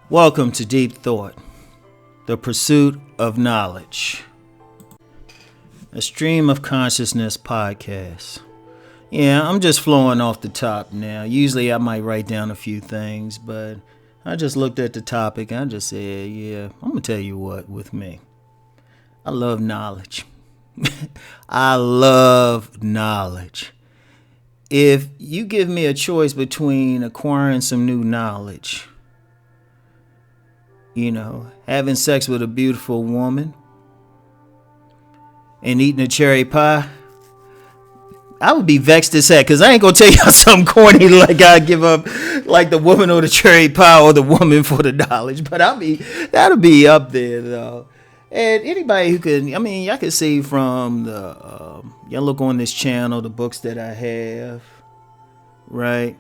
Welcome to Deep Thought, the pursuit of knowledge, a stream of consciousness podcast. Yeah, I'm just flowing off the top now. Usually I might write down a few things, but I just looked at the topic and I just said, yeah, I'm going to tell you what with me. I love knowledge. I love knowledge. If you give me a choice between acquiring some new knowledge, having sex with a beautiful woman and eating a cherry pie, I would be vexed as heck, because I ain't gonna tell y'all something corny like I give up like the woman or the cherry pie or the woman for the knowledge, but that'll be up there though. And anybody who could, y'all can see from the y'all look on this channel, the books that I have, right?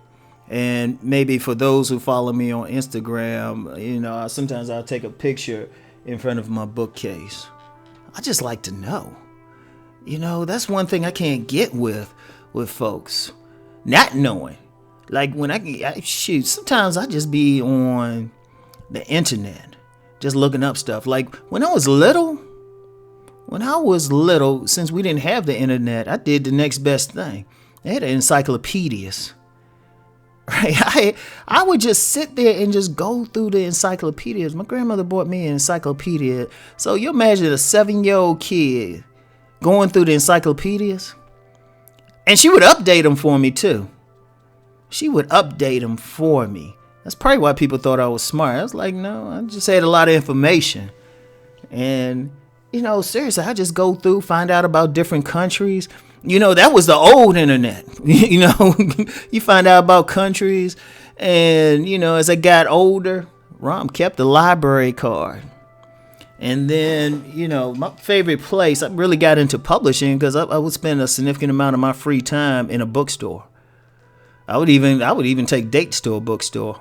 And maybe for those who follow me on Instagram, sometimes I'll take a picture in front of my bookcase. I just like to know. That's one thing I can't get with folks. Not knowing. Like when sometimes I just be on the internet, just looking up stuff. Like when I was little, since we didn't have the internet, I did the next best thing. They had encyclopedias. Right, I would just sit there and just go through the encyclopedias. My grandmother bought me an encyclopedia. So you imagine a 7-year-old kid going through the encyclopedias, and she would update them for me too. That's probably why people thought I was smart. I was like, no, I just had a lot of information. And seriously, I just go through, find out about different countries. That was the old internet. You find out about countries. And, as I got older, Rom kept the library card. And then, my favorite place, I really got into publishing because I would spend a significant amount of my free time in a bookstore. I would even take dates to a bookstore.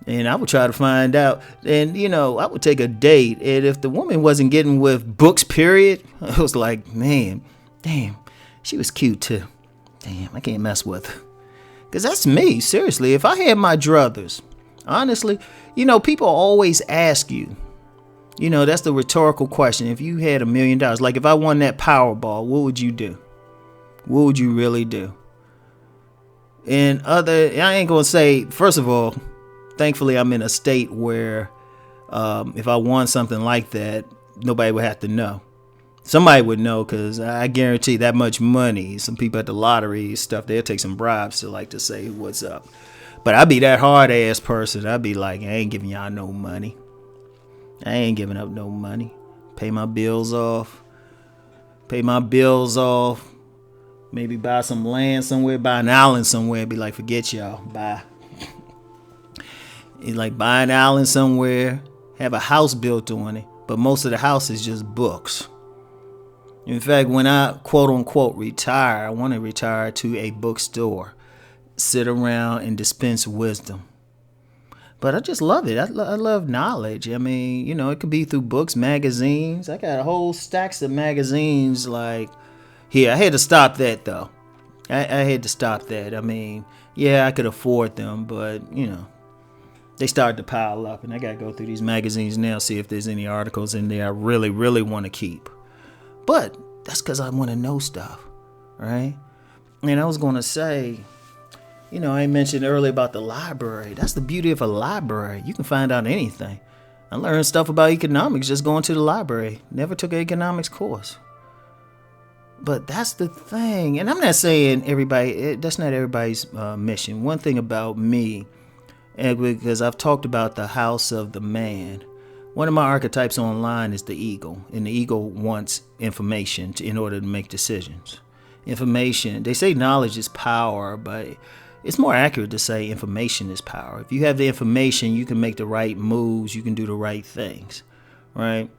And I would try to find out. And, I would take a date. And if the woman wasn't getting with books, period, I was like, man, damn. She was cute too. Damn, I can't mess with her. Because that's me, seriously. If I had my druthers, honestly, people always ask you, that's the rhetorical question. If you had $1 million, like if I won that Powerball, what would you do? What would you really do? And I ain't going to say, first of all, thankfully I'm in a state where if I won something like that, nobody would have to know. Somebody would know, because I guarantee that much money, some people at the lottery stuff, they'll take some bribes to say what's up. But I'd be that hard ass person. I'd be like, I ain't giving y'all no money. I ain't giving up no money. Pay my bills off. Maybe buy some land somewhere, buy an island somewhere. Be like, forget y'all. Bye. It's like buy an island somewhere, have a house built on it. But most of the house is just books. In fact, when I quote unquote retire, I want to retire to a bookstore, sit around and dispense wisdom. But I just love it. I love knowledge. It could be through books, magazines. I got a whole stacks of magazines. Like, here, I had to stop that though. I had to stop that. I could afford them, but they started to pile up, and I got to go through these magazines now, see if there's any articles in there I really, really want to keep. But that's because I want to know stuff, right? And I was going to say, I mentioned earlier about the library. That's the beauty of a library. You can find out anything. I learned stuff about economics just going to the library. Never took an economics course. But that's the thing. And I'm not saying that's not everybody's mission. One thing about me, because I've talked about the house of the man, one of my archetypes online is the eagle, and the eagle wants information in order to make decisions. Information, they say knowledge is power, but it's more accurate to say information is power. If you have the information, you can make the right moves, you can do the right things, right?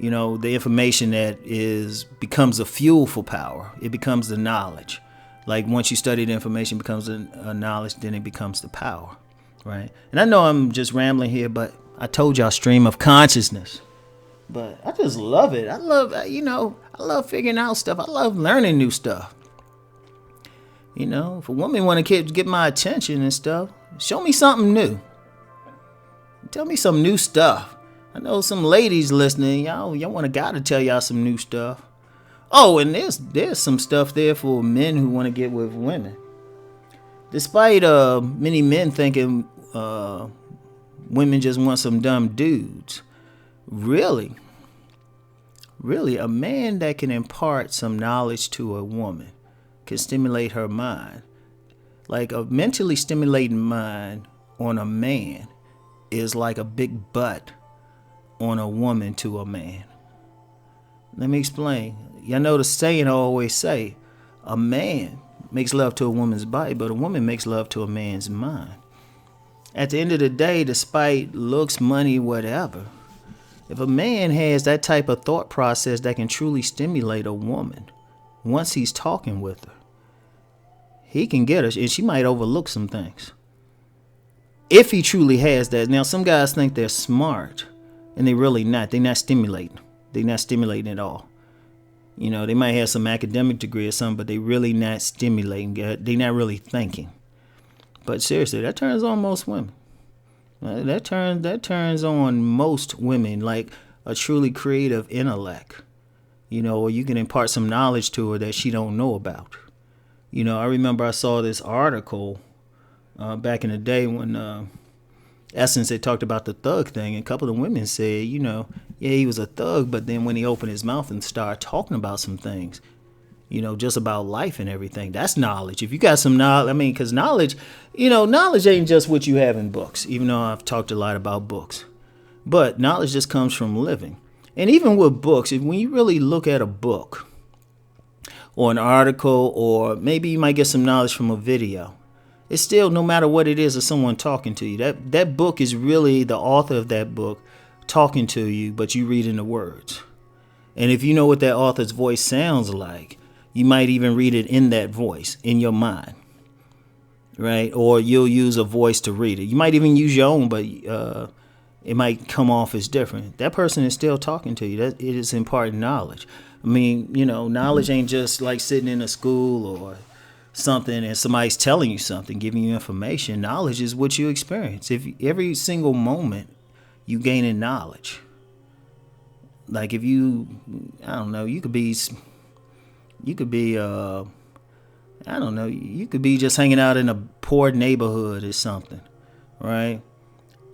The information that becomes the fuel for power. It becomes the knowledge. Like once you study the information, it becomes a knowledge, then it becomes the power. right? And I know I'm just rambling here, but I told y'all stream of consciousness. But I just love it. I love figuring out stuff. I love learning new stuff. If a woman want to get my attention and stuff, show me something new. Tell me some new stuff. I know some ladies listening. Y'all want a guy to tell y'all some new stuff. Oh, and there's some stuff there for men who want to get with women. Despite many men thinking women just want some dumb dudes, really, a man that can impart some knowledge to a woman can stimulate her mind. Like a mentally stimulating mind on a man is like a big butt on a woman to a man. Let me explain. Y'all know the saying I always say, a man makes love to a woman's body, but a woman makes love to a man's mind. At the end of the day, despite looks, money, whatever, if a man has that type of thought process that can truly stimulate a woman, once he's talking with her, he can get her, and she might overlook some things. If he truly has that. Now, some guys think they're smart, and they're really not. They're not stimulating. They're not stimulating at all. They might have some academic degree or something, but they're really not stimulating. They're not really thinking. But seriously, that turns on most women. That turns on most women, like a truly creative intellect. Or you can impart some knowledge to her that she don't know about. I remember I saw this article back in the day when Essence had talked about the thug thing, and a couple of women said, yeah, he was a thug, but then when he opened his mouth and started talking about some things, just about life and everything, that's knowledge. If you got some knowledge, because knowledge ain't just what you have in books, even though I've talked a lot about books. But knowledge just comes from living. And even with books, when you really look at a book or an article, or maybe you might get some knowledge from a video, it's still, no matter what it is, or someone talking to you. That book is really the author of that book talking to you, but you reading the words. And if you know what that author's voice sounds like, you might even read it in that voice, in your mind. Right? Or you'll use a voice to read it. You might even use your own, but it might come off as different. That person is still talking to you. It is imparting knowledge. Knowledge ain't just like sitting in a school or something and somebody's telling you something, giving you information. Knowledge is what you experience. If every single moment you gaining knowledge, like if you could be just hanging out in a poor neighborhood or something, right?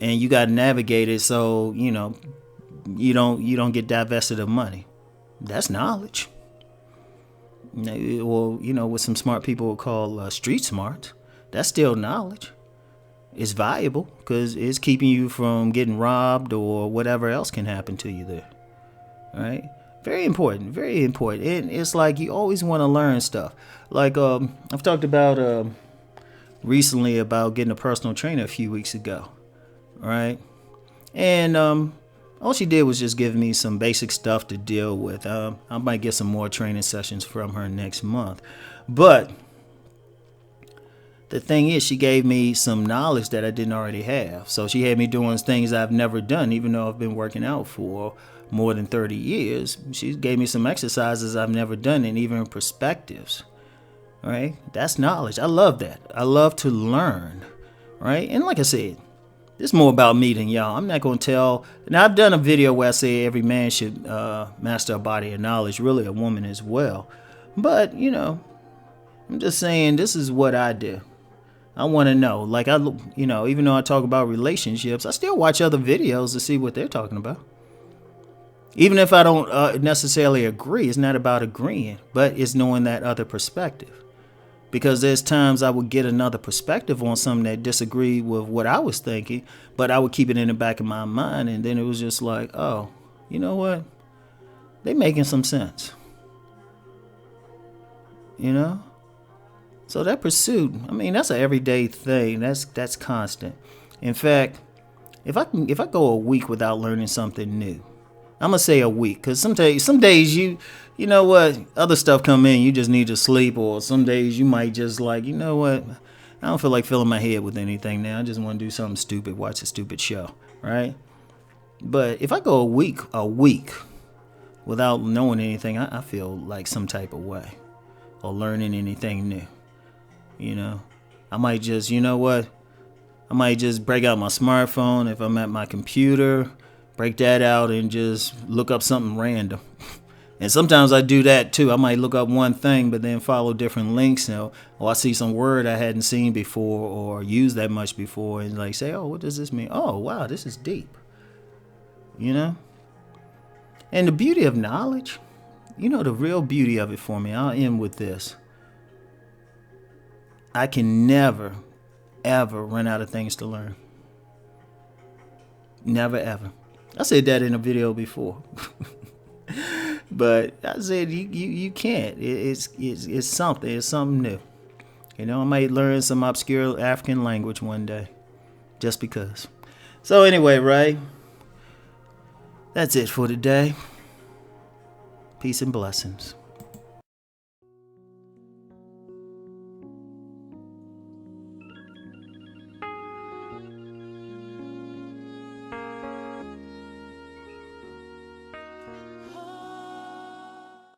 And you got to navigate it so you don't get divested of money. That's knowledge. Or what some smart people would call street smart. That's still knowledge. It's valuable because it's keeping you from getting robbed or whatever else can happen to you there. Right? Very important. Very important. And it's like you always want to learn stuff. Like I've talked about recently about getting a personal trainer a few weeks ago. Right? And all she did was just give me some basic stuff to deal with. I might get some more training sessions from her next month. But the thing is, she gave me some knowledge that I didn't already have. So she had me doing things I've never done, even though I've been working out for more than 30 years. She gave me some exercises I've never done, and even perspectives. Right? That's knowledge. I love that. I love to learn. Right? And like I said, it's more about me than y'all. I'm not going to tell. Now, I've done a video where I say every man should master a body of knowledge, really a woman as well. But, I'm just saying this is what I do. I want to know. Like, even though I talk about relationships, I still watch other videos to see what they're talking about. Even if I don't necessarily agree, it's not about agreeing, but it's knowing that other perspective. Because there's times I would get another perspective on something that disagreed with what I was thinking, but I would keep it in the back of my mind, and then it was just like, oh, you know what? They making some sense. So that pursuit, that's an everyday thing. That's constant. In fact, if I go a week without learning something new, I'm gonna say a week, because some days you other stuff come in, you just need to sleep, or some days you might just like, I don't feel like filling my head with anything now. I just want to do something stupid, watch a stupid show, right? But if I go a week without knowing anything, I feel like some type of way, or learning anything new. You know, I might just, you know what? I might just break out my smartphone if I'm at my computer, break that out and just look up something random. And sometimes I do that too. I might look up one thing, but then follow different links. Or I see some word I hadn't seen before or used that much before, and like say, oh, what does this mean? Oh, wow, this is deep. You know? And the beauty of knowledge, you know, the real beauty of it for me, I'll end with this. I can never, ever run out of things to learn. Never, ever. I said that in a video before. But I said you can't. It's something. It's something new. You know, I might learn some obscure African language one day, just because. So anyway, right? That's it for today. Peace and blessings.